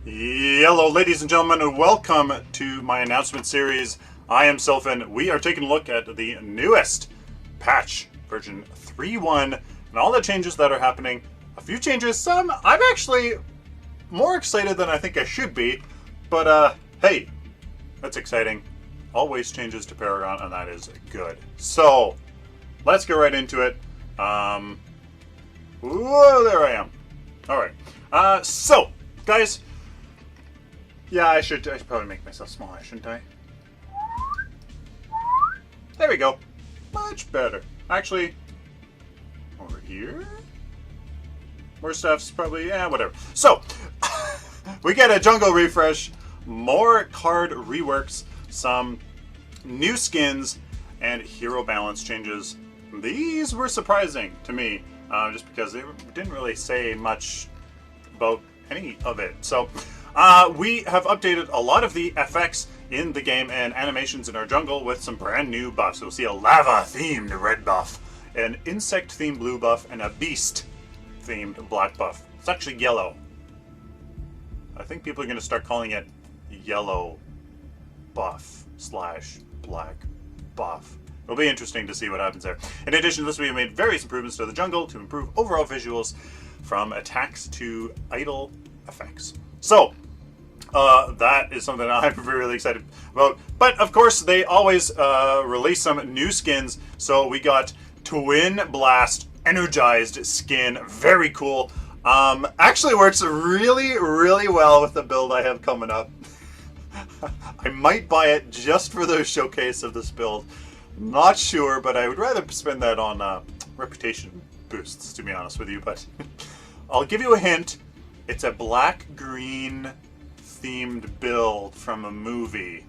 Hello, ladies and gentlemen, and welcome to my announcement series. I am Sylphin. We are taking a look at the newest patch, version 3.1, and all the changes that are happening. A few changes, some I'm actually more excited than I think I should be, but hey, that's exciting. Always changes to Paragon, and that is good. So, let's get right into it. Whoa, there I am. Alright, so, guys, yeah, I should probably make myself smaller, shouldn't I? There we go. Much better. Actually, over here? More stuff's probably, yeah, whatever. So, we get a jungle refresh, more card reworks, some new skins, and hero balance changes. These were surprising to me, just because they didn't really say much about any of it. So, we have updated a lot of the FX in the game and animations in our jungle with some brand new buffs. We'll see a lava-themed red buff, an insect-themed blue buff, and a beast-themed black buff. It's actually yellow. I think people are going to start calling it yellow buff / black buff. It'll be interesting to see what happens there. In addition to this, we have made various improvements to the jungle to improve overall visuals from attacks to idle effects. So, that is something I'm really excited about. But, of course, they always release some new skins. So, we got Twin Blast Energized skin. Very cool. Actually works really, really well with the build I have coming up. I might buy it just for the showcase of this build. Not sure, but I would rather spend that on reputation boosts, to be honest with you. But I'll give you a hint. It's a black-green themed build from a movie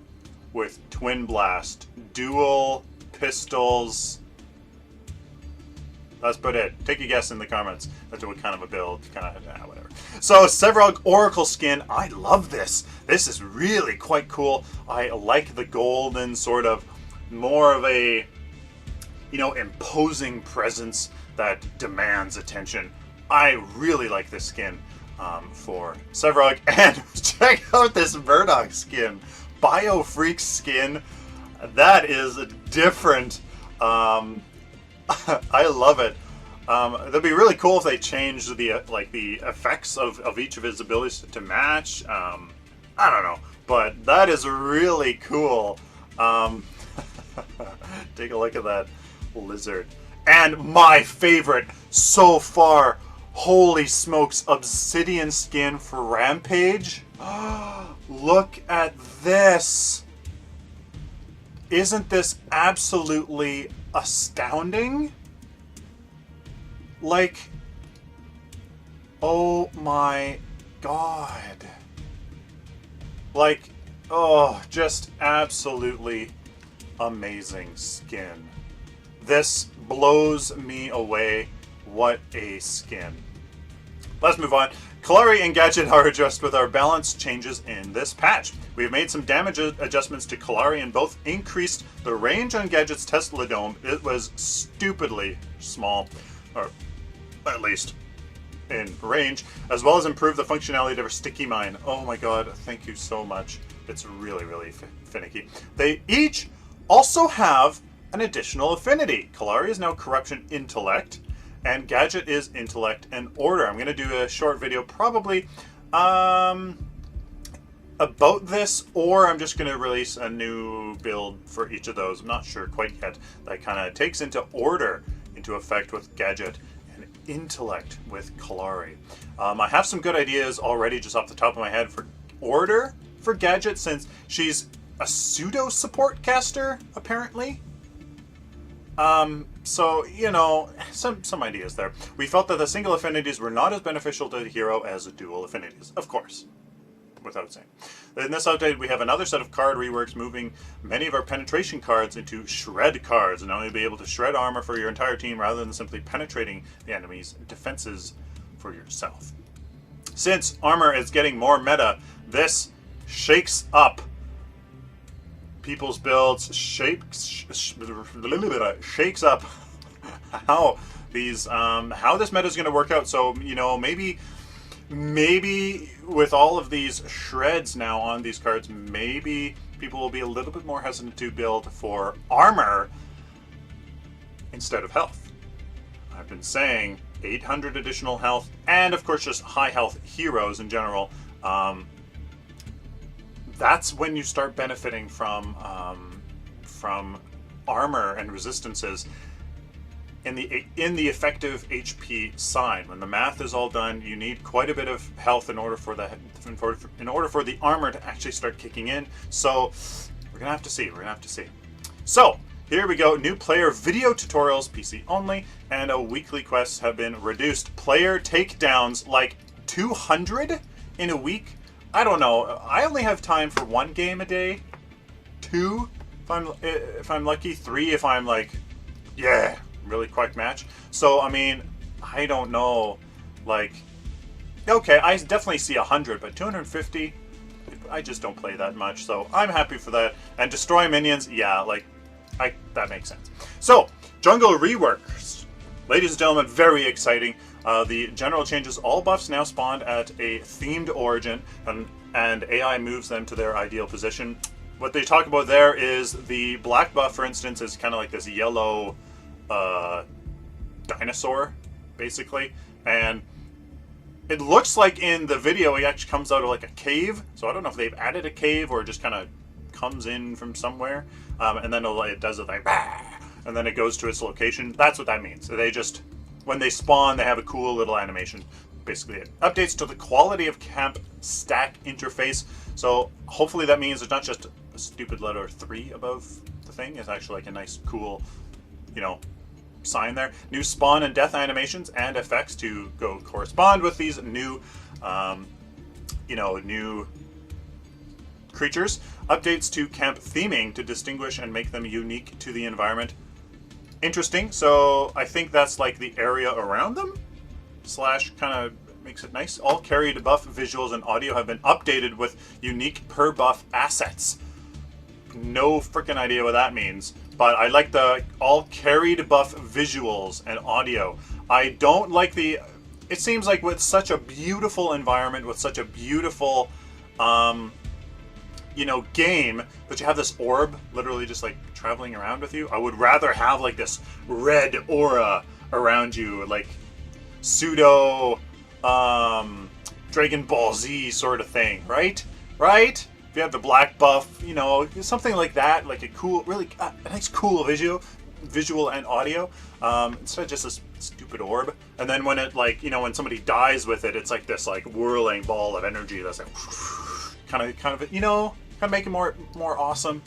with Twin Blast, dual pistols. That's about it. Take a guess in the comments as to what kind of a build, whatever. So, Sevrog Oracle skin. I love this. This is really quite cool. I like the golden sort of, more of a, imposing presence that demands attention. I really like this skin for Sevrog. And check out this Murdoch skin. Biofreak skin. That is different. I love it. That'd be really cool if they changed the effects of each of his abilities to match. I don't know, but that is really cool. Take a look at that lizard. And my favorite so far, holy smokes, obsidian skin for Rampage. Look at this. Isn't this absolutely astounding? Like, oh my god. Like, oh, just absolutely amazing skin. This blows me away. What a skin. Let's move on. Kalari and Gadget are adjusted with our balance changes in this patch. We have made some damage adjustments to Kalari and both increased the range on Gadget's Tesla Dome. It was stupidly small, or at least in range, as well as improve the functionality of our Sticky Mine. Oh my god, thank you so much. It's really, really finicky. They each also have an additional affinity. Kalari is now Corruption Intellect, and Gadget is Intellect and Order. I'm going to do a short video probably about this, or I'm just going to release a new build for each of those. I'm not sure quite yet. That kind of takes into Order into effect with Gadget and Intellect with Kalari. I have some good ideas already just off the top of my head for Order for Gadget, since she's a pseudo support caster apparently. So, some ideas there. We felt that the single affinities were not as beneficial to the hero as the dual affinities, of course, without saying. In this update, we have another set of card reworks, moving many of our penetration cards into shred cards, and now you'll be able to shred armor for your entire team rather than simply penetrating the enemy's defenses for yourself. Since armor is getting more meta, this shakes up people's builds, shakes up how these how this meta is going to work out. So maybe with all of these shreds now on these cards, maybe people will be a little bit more hesitant to build for armor instead of health. I've been saying 800 additional health, and of course just high health heroes in general. That's when you start benefiting from armor and resistances in the effective HP side. When the math is all done, you need quite a bit of health in order for the armor to actually start kicking in. So we're gonna have to see. So here we go. New player video tutorials, PC only, and a weekly quests have been reduced. Player takedowns like 200 in a week. I don't know. I only have time for 1 game a day. 2 if I'm lucky. 3 if I'm like, yeah, really quick match. So I mean, I don't know. Like, okay, I definitely see 100, but 250, I just don't play that much. So I'm happy for that. And destroy minions, yeah, like, that makes sense. So jungle reworks, ladies and gentlemen, very exciting. The general changes: all buffs now spawned at a themed origin, and AI moves them to their ideal position. What they talk about there is the black buff, for instance, is kind of like this yellow dinosaur, basically. And it looks like in the video he actually comes out of like a cave. So I don't know if they've added a cave or just kind of comes in from somewhere. And then it does it like, and then it goes to its location. That's what that means. So they just, when they spawn, they have a cool little animation. Basically it. Updates to the quality of camp stack interface. So hopefully that means it's not just a stupid letter 3 above the thing. It's actually like a nice, cool, you know, sign there. New spawn and death animations and effects to go correspond with these new, new creatures. Updates to camp theming to distinguish and make them unique to the environment. Interesting. So I think that's like the area around them, slash kind of makes it nice. All carried buff visuals and audio have been updated with unique per buff assets. No freaking idea what that means, but I like the all carried buff visuals and audio. I don't like the, it seems like with such a beautiful environment, with such a beautiful game, but you have this orb literally just like traveling around with you. I would rather have like this red aura around you, like pseudo Dragon Ball Z sort of thing, right? If you have the black buff, something like that, like a cool, really a nice cool visual and audio, instead of just this stupid orb. And then when it when somebody dies with it, it's like this like whirling ball of energy that's like kind of make it more awesome.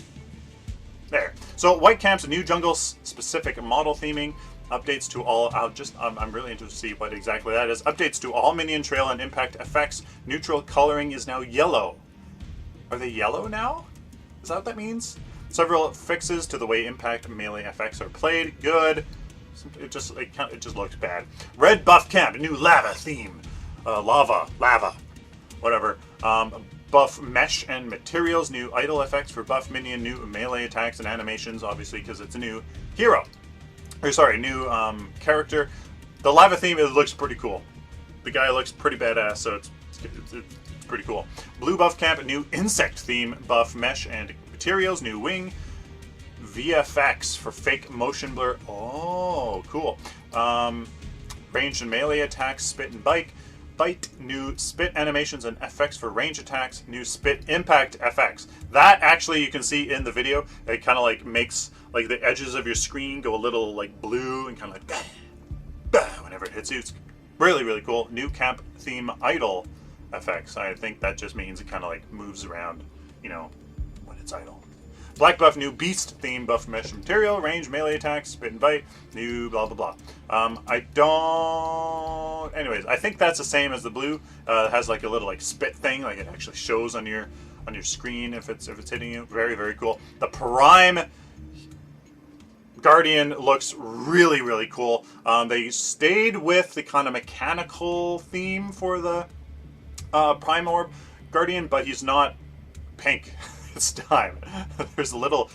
There. So white camps, a new jungle specific model theming. Updates to all, I'm really interested to see what exactly that is. Updates to all minion trail and impact effects. Neutral coloring is now yellow. Are they yellow now? Is that what that means? Several fixes to the way impact melee effects are played. Good. It just looks bad. Red buff camp, new lava theme. Lava, whatever. Buff mesh and materials, new idle effects for buff minion, new melee attacks and animations, obviously because it's a new hero. New character. The lava theme, it looks pretty cool. The guy looks pretty badass, so it's pretty cool. Blue buff camp, new insect theme, buff mesh and materials, new wing. VFX for fake motion blur. Oh, cool. Ranged and melee attacks, spit and bite. New spit animations and effects for range attacks, new spit impact effects. That actually you can see in the video. It kind of like makes like the edges of your screen go a little like blue and kind of like bah, bah, whenever it hits you. It's really, really cool. New camp theme idle effects. I think that just means it kind of like moves around, when it's idle. Black buff, new beast theme, buff mesh material, range, melee attacks, spit and bite, new blah blah blah. Anyways, I think that's the same as the blue. It has like a little like spit thing, like it actually shows on your screen if it's hitting you. Very, very cool. The Prime Guardian looks really, really cool. They stayed with the kind of mechanical theme for the Prime Orb Guardian, but he's not pink. This time there's a little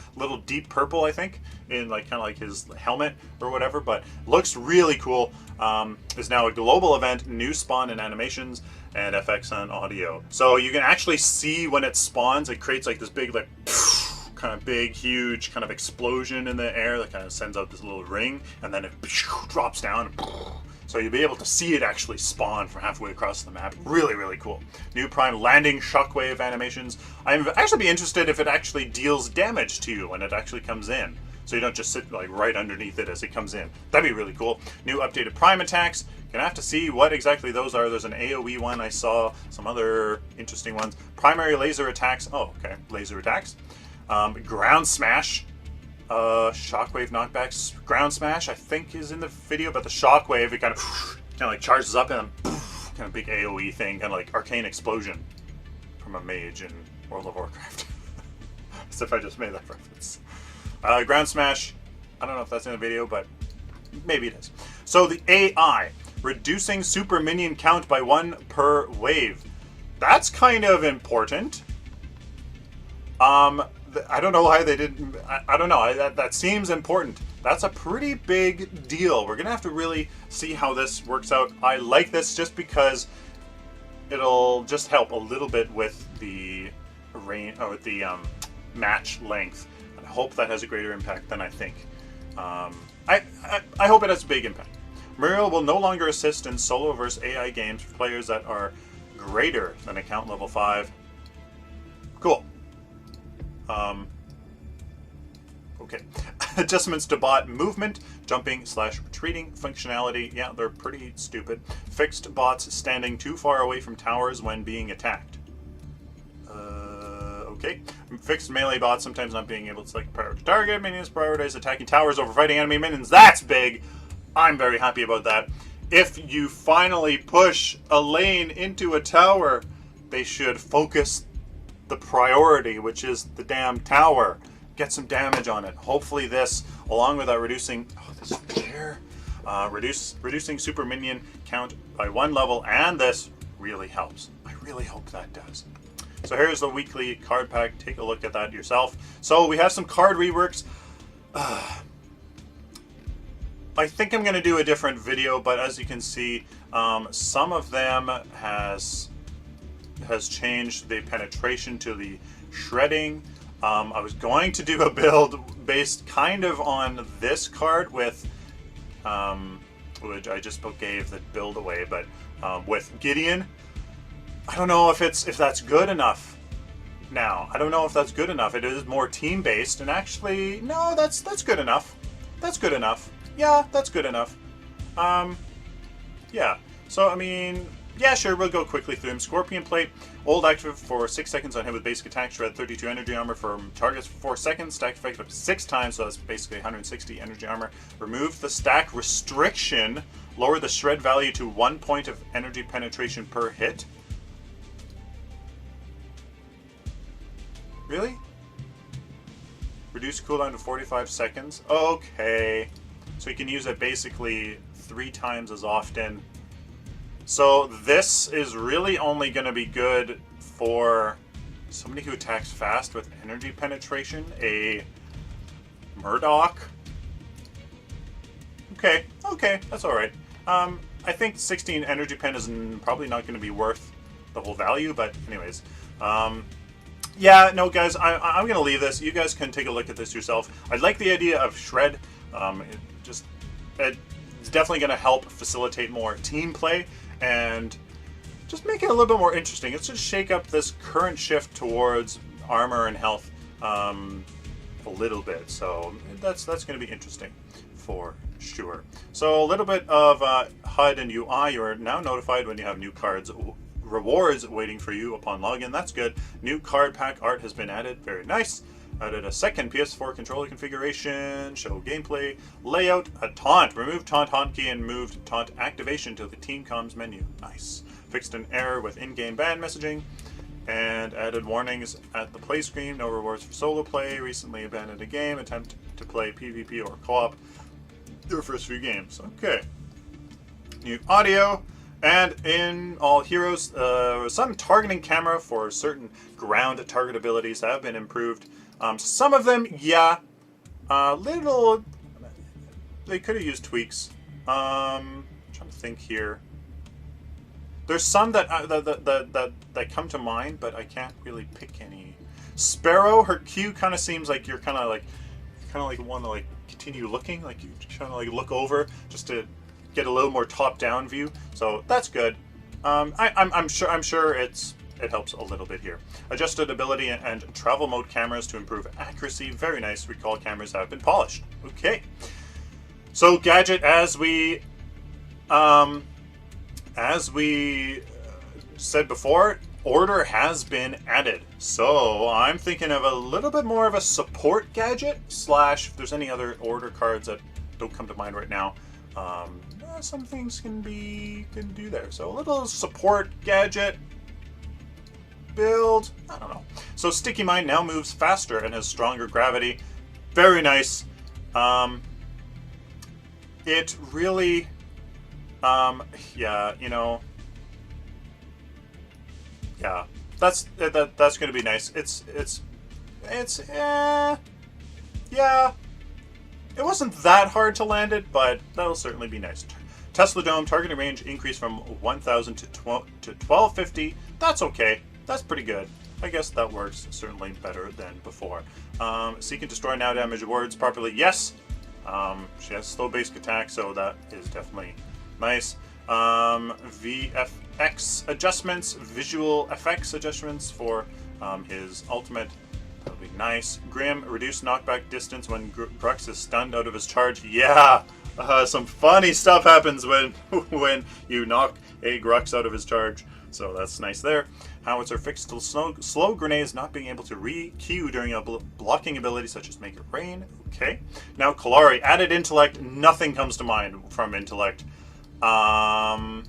deep purple, I think, in like kind of like his helmet or whatever, but looks really cool. Is now a global event, new spawn and animations, and FX on audio. So you can actually see when it spawns, it creates like this big, like, kind of big, huge kind of explosion in the air that kind of sends out this little ring, and then it drops down. So you'll be able to see it actually spawn from halfway across the map. Really, really cool. New Prime landing shockwave animations. I'm actually be interested if it actually deals damage to you when it actually comes in. So you don't just sit like right underneath it as it comes in. That'd be really cool. New updated Prime attacks. Gonna have to see what exactly those are. There's an AoE one I saw, some other interesting ones. Primary laser attacks. Oh, okay. Laser attacks. Ground smash. Shockwave knockbacks. Ground smash, I think, is in the video, but the shockwave, it kind of like charges up and then kind of big AoE thing, kind of like arcane explosion from a mage in World of Warcraft. As if I just made that reference. Ground smash, I don't know if that's in the video, but maybe it is. So the AI, reducing super minion count by 1 per wave. That's kind of important. I don't know why they didn't. I don't know. That seems important. That's a pretty big deal. We're gonna have to really see how this works out. I like this just because it'll just help a little bit with the range or with the match length. I hope that has a greater impact than I think. I hope it has a big impact. Muriel will no longer assist in solo versus AI games for players that are greater than account level 5. Cool. Okay. Adjustments to bot movement, jumping / retreating functionality. Yeah, they're pretty stupid. Fixed bots standing too far away from towers when being attacked. Okay. Fixed melee bots sometimes not being able to select priority target. Minions prioritize attacking towers over fighting enemy minions. That's big. I'm very happy about that. If you finally push a lane into a tower, they should focus the priority, which is the damn tower. Get some damage on it. Hopefully this, along with that reducing this chair, reducing super minion count by 1 level, and this really helps. I really hope that does. So here's the weekly card pack. Take a look at that yourself. So we have some card reworks. I think I'm going to do a different video, but as you can see, some of them has changed the penetration to the shredding. I was going to do a build based kind of on this card with, which I just gave the build away, but with Gideon. I don't know if that's good enough now. I don't know if that's good enough. It is more team based, and actually, no, that's good enough. That's good enough. Yeah, that's good enough. Yeah. So I mean, yeah, sure, we'll go quickly through him. Scorpion Plate, hold active for 6 seconds on hit with basic attack, shred 32 energy armor for targets for 4 seconds, stack effect up to 6 times, so that's basically 160 energy armor. Remove the stack restriction, lower the shred value to 1 point of energy penetration per hit. Really? Reduce cooldown to 45 seconds. Okay. So you can use it basically 3 times as often. So this is really only going to be good for somebody who attacks fast with energy penetration. A Murdoch. Okay, that's alright. I think 16 energy pen is probably not going to be worth the whole value, but anyways. Yeah, no guys, I'm going to leave this. You guys can take a look at this yourself. I like the idea of shred. It's definitely going to help facilitate more team play and just make it a little bit more interesting. It's just shake up this current shift towards armor and health a little bit. So that's going to be interesting for sure. So a little bit of HUD and UI. You are now notified when you have new cards rewards waiting for you upon login. That's good. New card pack art has been added. Very nice. Added a second PS4 controller configuration, show gameplay, layout, a taunt, remove taunt hotkey and moved taunt activation to the team comms menu. Nice. Fixed an error with in-game ban messaging, and added warnings at the play screen. No rewards for solo play. Recently abandoned a game. Attempt to play PvP or co-op your first few games. Okay. New audio. And in all heroes, some targeting camera for certain ground target abilities have been improved. Some of them, yeah, little, they could have used tweaks. Trying to think here. There's some that that come to mind, but I can't really pick any. Sparrow, her Q kind of seems like you're kind of like want to like continue looking, like you trying to like look over just to get a little more top-down view. So that's good. I'm sure it helps a little bit here. Adjusted ability and travel mode cameras to improve accuracy. Very nice. Recall cameras have been polished. Okay. So gadget, as we said before, order has been added. So I'm thinking of a little bit more of a support gadget slash, if there's any other order cards that don't come to mind right now, some things can do there. So a little support gadget build, I don't know. So Sticky Mine now moves faster and has stronger gravity. Very nice. It really, yeah, you know, yeah, that's going to be nice. Yeah, it wasn't that hard to land it, but that'll certainly be nice. Tesla Dome targeting range increased from 1,000 to 1,250. That's okay. That's pretty good. I guess that works certainly better than before. Seek and destroy now damage words properly. Yes. She has slow basic attack, so that is definitely nice. VFX adjustments, visual effects adjustments for his ultimate. That'll be nice. Grim, reduced knockback distance when Grux is stunned out of his charge. Yeah! Some funny stuff happens when you knock a Grux out of his charge. So that's nice there. Howitzer fixed to slow grenades not being able to re-queue during a blocking ability such as Make It Rain. Okay. Now Kalari, added intellect. Nothing comes to mind from intellect. Well,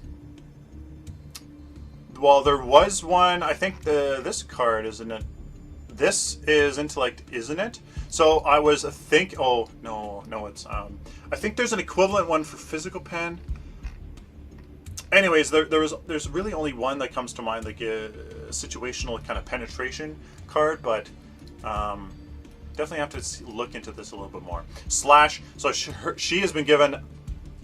there was one. I think this card, isn't it? This is intellect, isn't it? So I was oh no, it's I think there's an equivalent one for physical pen. Anyways, there's really only one that comes to mind, like a situational kind of penetration card, but definitely have to look into this a little bit more. Slash, so she has been given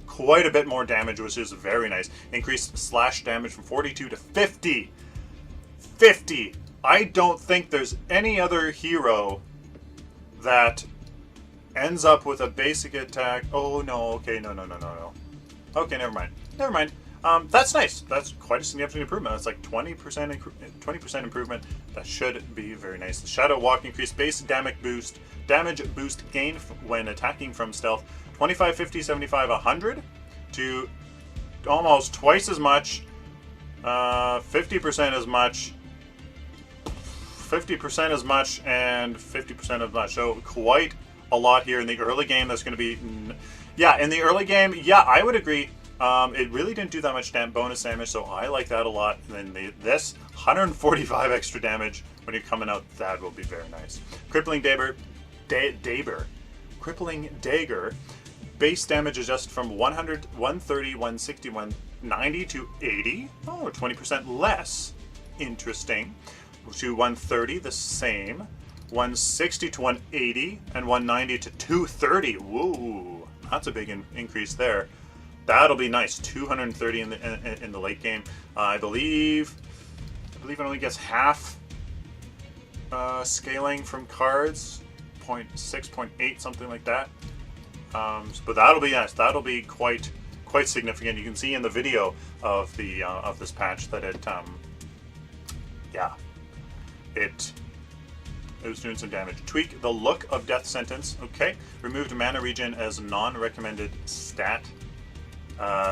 quite a bit more damage, which is very nice. Increased slash damage from 42 to 50. 50. I don't think there's any other hero that ends up with a basic attack. Oh no, okay, no. Okay, never mind. That's nice. That's quite a significant improvement. That's like 20% improvement. That should be very nice. The Shadow Walk increased base damage boost gain when attacking from stealth. 25, 50, 75, 100 to almost twice as much. 50% as much. 50% as much and 50% as much. So quite a lot here in the early game. That's going to be, yeah, in the early game, yeah, I would agree. It really didn't do that much bonus damage, so I like that a lot. And then this 145 extra damage when you're coming out, that will be very nice. Crippling Dagger, Crippling Dagger, base damage adjusted from 100, 130, 160, 190 to 80. Oh, 20% less. Interesting. To 130, the same. 160 to 180, and 190 to 230. Whoa, that's a big increase there. That'll be nice. 230 in the late game. I believe it only gets half scaling from cards, 0.6, 0.8, something like that. But that'll be nice. That'll be quite significant. You can see in the video of the of this patch that it was doing some damage. Tweak the look of Death Sentence. Okay. Removed mana regen as non-recommended stat.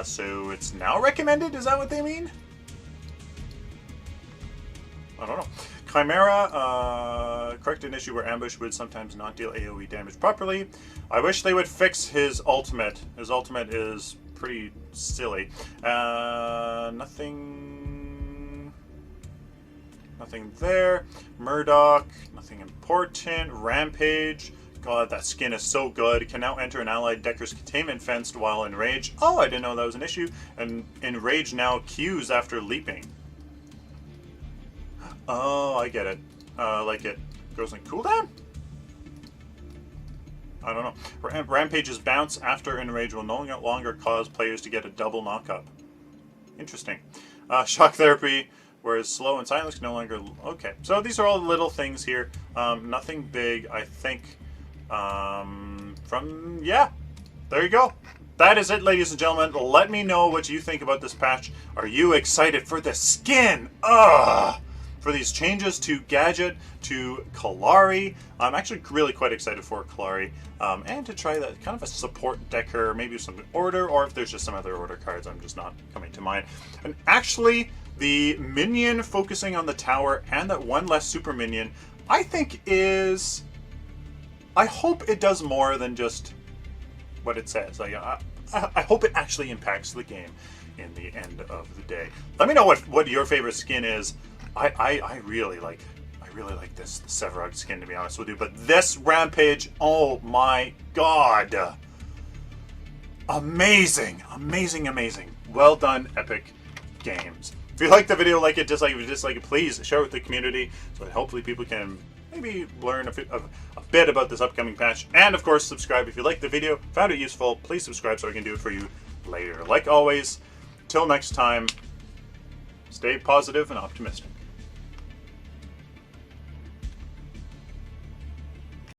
So it's now recommended? Is that what they mean? I don't know. Chimera corrected an issue where ambush would sometimes not deal AoE damage properly. I wish they would fix his ultimate. His ultimate is pretty silly. Nothing there. Murdoch, nothing important. Rampage. God, that skin is so good. Can now enter an allied Decker's containment fenced while enraged. Oh, I didn't know that was an issue. And enrage now queues after leaping. Oh, I get it. Like it goes in cooldown? I don't know. Rampage's bounce after enrage will no longer cause players to get a double knockup. Interesting. shock therapy, whereas slow and silence can no longer... Okay, so these are all little things here. Nothing big, I think. Yeah, there you go. That is it, ladies and gentlemen. Let me know what you think about this patch. Are you excited for the skin? Ugh! For these changes to Gadget, to Kalari. I'm actually really quite excited for Kalari. And to try that kind of a support decker, maybe some order, or if there's just some other order cards I'm just not coming to mind. And actually, the minion focusing on the tower and that one less super minion, I think is... I hope it does more than just what it says. Like, I hope it actually impacts the game in the end of the day. Let me know what your favorite skin is. I really like this Sevarog skin, to be honest with you. But this Rampage, oh my god, amazing, amazing, amazing. Well done, Epic Games. If you liked the video, like it, dislike it. If you dislike it, please share it with the community so that hopefully people can maybe learn a bit about this upcoming patch. And of course, subscribe if you liked the video. Found it useful, please subscribe so I can do it for you later. Like always, till next time, stay positive and optimistic.